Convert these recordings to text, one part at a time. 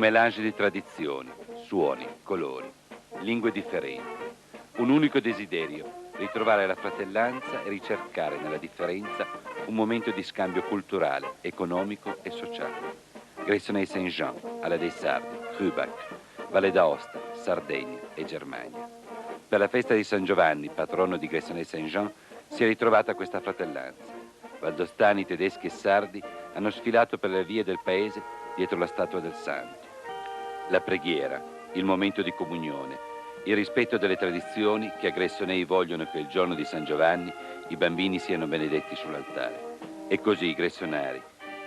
mélange di tradizioni, suoni, colori, lingue differenti. Un unico desiderio, ritrovare la fratellanza e ricercare nella differenza un momento di scambio culturale, economico e sociale. Gressoney-Saint-Jean, Alla dei Sardi, Rübach, Valle d'Aosta, Sardegna e Germania. Per la festa di San Giovanni, patrono di Gressoney-Saint-Jean, si è ritrovata questa fratellanza. Valdostani, tedeschi e sardi hanno sfilato per le vie del paese dietro la statua del santo. La preghiera, il momento di comunione, il rispetto delle tradizioni che a Gressoney vogliono che il giorno di San Giovanni i bambini siano benedetti sull'altare. E così i gressonari,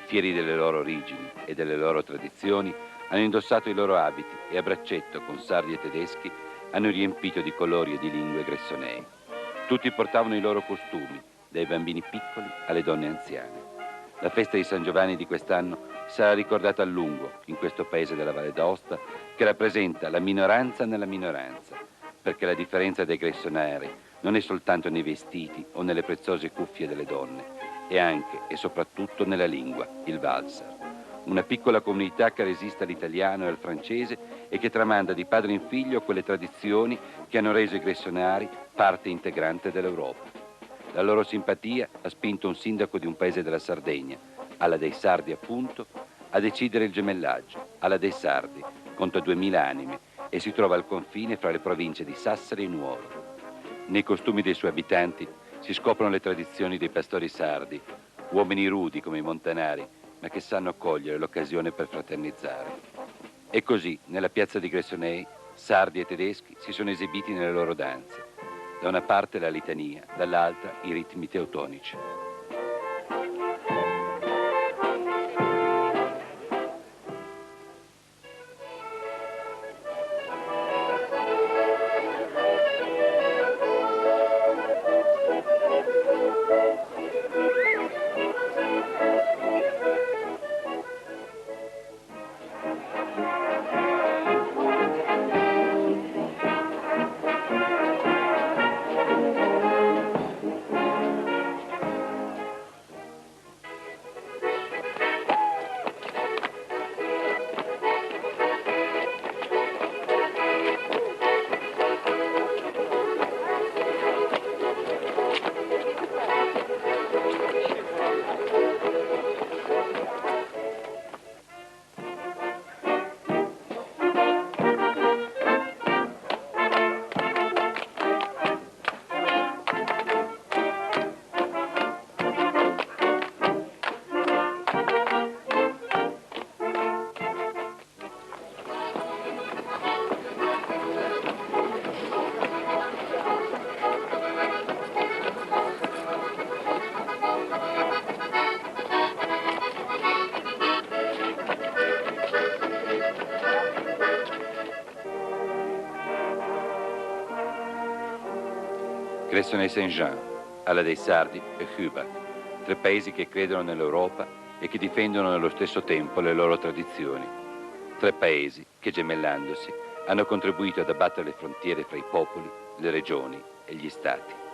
fieri delle loro origini e delle loro tradizioni, hanno indossato i loro abiti e a braccetto con sardi e tedeschi hanno riempito di colori e di lingue Gressoney. Tutti portavano i loro costumi, dai bambini piccoli alle donne anziane. La festa di San Giovanni di quest'anno sarà ricordata a lungo in questo paese della Valle d'Aosta che rappresenta la minoranza nella minoranza, perché la differenza dei gressonari non è soltanto nei vestiti o nelle preziose cuffie delle donne, è anche e soprattutto nella lingua, il valser. Una piccola comunità che resiste all'italiano e al francese e che tramanda di padre in figlio quelle tradizioni che hanno reso i gressonari parte integrante dell'Europa. La loro simpatia ha spinto un sindaco di un paese della Sardegna, Alla dei Sardi appunto, a decidere il gemellaggio. Alla dei Sardi conta 2000 anime e si trova al confine fra le province di Sassari e Nuoro. Nei costumi dei suoi abitanti si scoprono le tradizioni dei pastori sardi, uomini rudi come i montanari, ma che sanno cogliere l'occasione per fraternizzare. E così, nella piazza di Gressoney, sardi e tedeschi si sono esibiti nelle loro danze. Da una parte la litania, dall'altra i ritmi teutonici. Gressoney-Saint-Jean, Alla dei Sardi e Rübach, tre paesi che credono nell'Europa e che difendono nello stesso tempo le loro tradizioni. Tre paesi che, gemellandosi, hanno contribuito ad abbattere le frontiere fra i popoli, le regioni e gli stati.